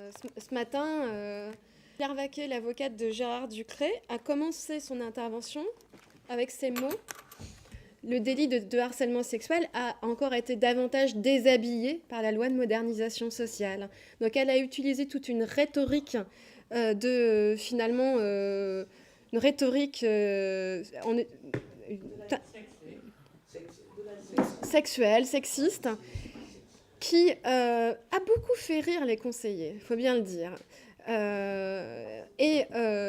Ce matin, Claire Vaquet, l'avocate de Gérard Ducré, a commencé son intervention avec ces mots. Le délit de harcèlement sexuel a encore été davantage déshabillé par la loi de modernisation sociale. Donc elle a utilisé toute une rhétorique une rhétorique sexuelle, sexiste, qui a beaucoup fait rire les conseillers, il faut bien le dire.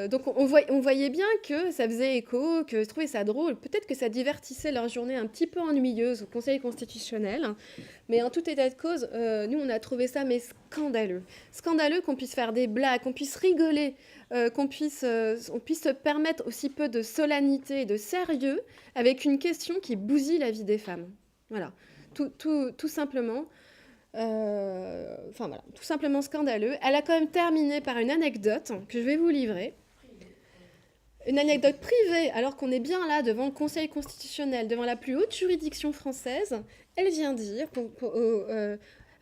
Donc on voyait bien que ça faisait écho, que je trouvais ça drôle. Peut-être que ça divertissait leur journée un petit peu ennuyeuse au Conseil constitutionnel. Mais en tout état de cause, nous, on a trouvé ça mais scandaleux. Scandaleux qu'on puisse faire des blagues, qu'on puisse rigoler, qu'on puisse se permettre aussi peu de solennité et de sérieux avec une question qui bousille la vie des femmes. Voilà, tout simplement. Voilà, tout simplement scandaleux. Elle a quand même terminé par une anecdote que je vais vous livrer. Une anecdote privée, alors qu'on est bien là devant le Conseil constitutionnel, devant la plus haute juridiction française. Elle vient dire,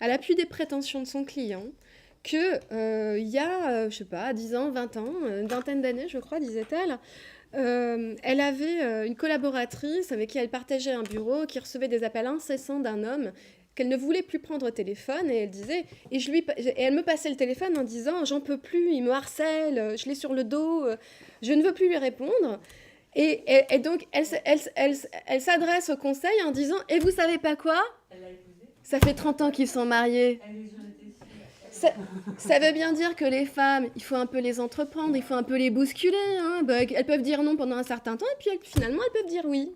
à l'appui des prétentions de son client, que il y a, je sais pas, 10 ans, 20 ans, une vingtaine d'années, je crois, disait-elle, elle avait une collaboratrice avec qui elle partageait un bureau, qui recevait des appels incessants d'un homme qu'elle ne voulait plus prendre au téléphone, et elle disait, et elle me passait le téléphone en disant, j'en peux plus, il me harcèle, je l'ai sur le dos, je ne veux plus lui répondre. Et donc, elle s'adresse au conseil en disant, et vous savez pas quoi ? Ça fait 30 ans qu'ils sont mariés. Ça veut bien dire que les femmes, il faut un peu les entreprendre, il faut un peu les bousculer. Hein. Bah, elles peuvent dire non pendant un certain temps, et puis finalement, elles peuvent dire oui.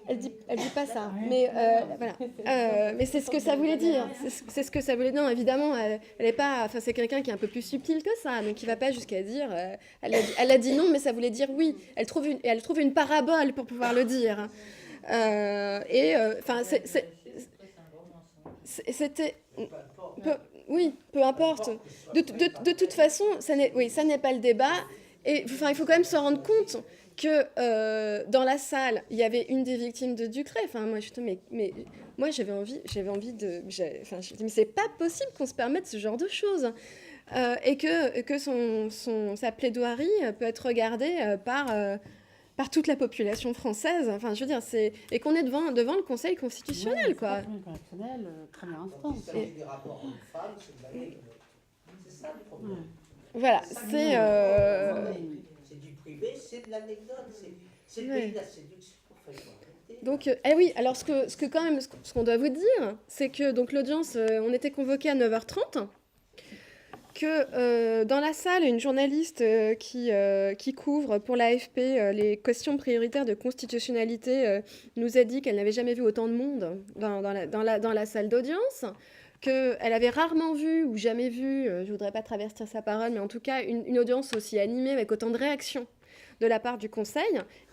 Elle dit pas ça, mais voilà. Mais c'est ce que ça voulait dire. C'est ce que ça voulait dire. Non, évidemment, elle est pas. Enfin, c'est quelqu'un qui est un peu plus subtil que ça, donc qui va pas jusqu'à dire. Elle a dit non, mais ça voulait dire oui. Elle trouve une parabole pour pouvoir le dire. C'était. Oui, peu importe. De toute façon, ça n'est pas le débat. Et enfin, il faut quand même se rendre compte que dans la salle, il y avait une des victimes de Ducré. Enfin, moi, moi, j'avais envie de... Enfin, je dis, mais c'est pas possible qu'on se permette ce genre de choses. Et que sa plaidoirie peut être regardée par toute la population française. Enfin, je veux dire, et qu'on est devant le Conseil constitutionnel, quoi. Le Conseil constitutionnel, première instance. Des rapports hommes-femmes, c'est ça le problème. Voilà, C'est du privé, c'est de l'anecdote, c'est le pays de la séduction. Donc, oui, alors ce qu'on doit vous dire, c'est que donc l'audience, on était convoqué à 9h30, que dans la salle, une journaliste qui couvre pour l'AFP les questions prioritaires de constitutionnalité nous a dit qu'elle n'avait jamais vu autant de monde dans la salle d'audience, qu'elle avait rarement vu ou jamais vu, je ne voudrais pas travestir sa parole, mais en tout cas une audience aussi animée avec autant de réactions de la part du Conseil,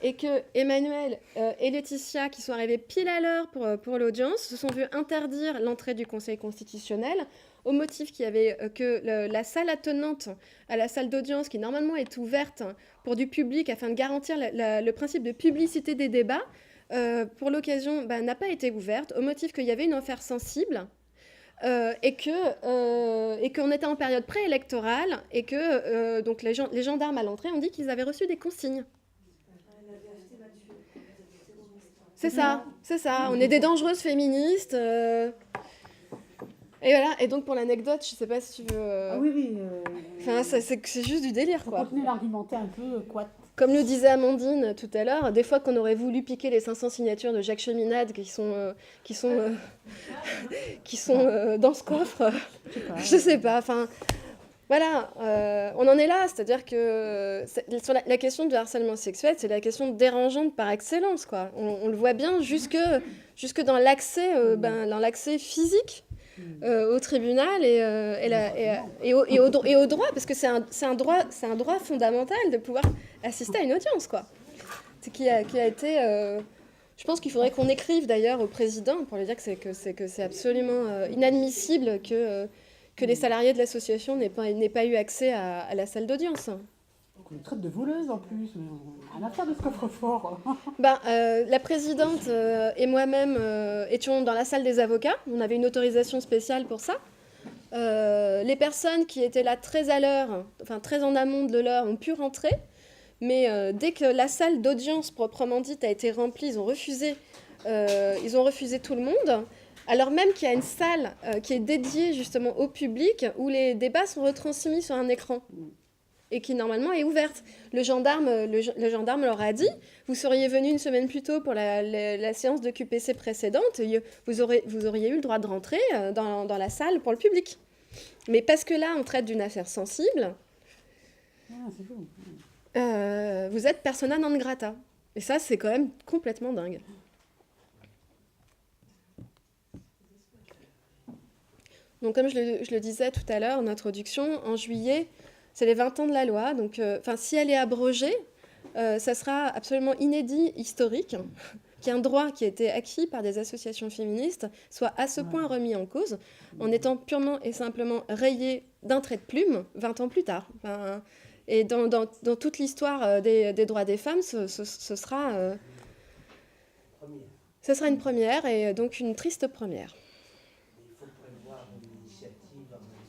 et que Emmanuel et Laetitia, qui sont arrivés pile à l'heure pour l'audience, se sont vus interdire l'entrée du Conseil constitutionnel au motif qu'il y avait que la salle attenante à la salle d'audience, qui normalement est ouverte pour du public afin de garantir le principe de publicité des débats, pour l'occasion n'a pas été ouverte, au motif qu'il y avait une affaire sensible. Et qu'on était en période préélectorale et que donc les gendarmes à l'entrée ont dit qu'ils avaient reçu des consignes. C'est ça. On est des dangereuses féministes. Et voilà. Et donc pour l'anecdote, je sais pas si tu veux. Ah oui. Enfin, c'est juste du délire, quoi. Faut continuer d'argumenter un peu, quoi. Comme le disait Amandine tout à l'heure, des fois qu'on aurait voulu piquer les 500 signatures de Jacques Cheminade qui sont dans ce coffre, je sais pas. Enfin, voilà, on en est là, c'est-à-dire que sur la question du harcèlement sexuel, c'est la question dérangeante par excellence, quoi. On le voit bien jusque dans l'accès, dans l'accès physique. Au tribunal et au droit, parce que c'est un droit fondamental de pouvoir assister à une audience, quoi. Qui a été... je pense qu'il faudrait qu'on écrive d'ailleurs au président pour lui dire que c'est absolument inadmissible que les salariés de l'association n'aient pas eu accès à la salle d'audience. On nous traite de voleuses en plus, mais on n'a rien à faire de ce coffre-fort. La présidente et moi-même étions dans la salle des avocats. On avait une autorisation spéciale pour ça. Les personnes qui étaient là très à l'heure, enfin très en amont de l'heure, ont pu rentrer. Mais dès que la salle d'audience proprement dite a été remplie, ils ont refusé tout le monde. Alors même qu'il y a une salle qui est dédiée justement au public où les débats sont retransmis sur un écran et qui normalement est ouverte. Le gendarme leur a dit, vous seriez venu une semaine plus tôt pour la séance de QPC précédente, vous auriez eu le droit de rentrer dans la salle pour le public. Mais parce que là, on traite d'une affaire sensible, C'est fou. vous êtes persona non grata. Et ça, c'est quand même complètement dingue. Donc, comme je le disais tout à l'heure en introduction, en juillet, c'est les 20 ans de la loi. Donc, si elle est abrogée, ça sera absolument inédit, historique, qu'un droit qui a été acquis par des associations féministes soit à ce point remis en cause, en étant purement et simplement rayé d'un trait de plume 20 ans plus tard. Et dans toute l'histoire des droits des femmes, ce sera une première, et donc une triste première.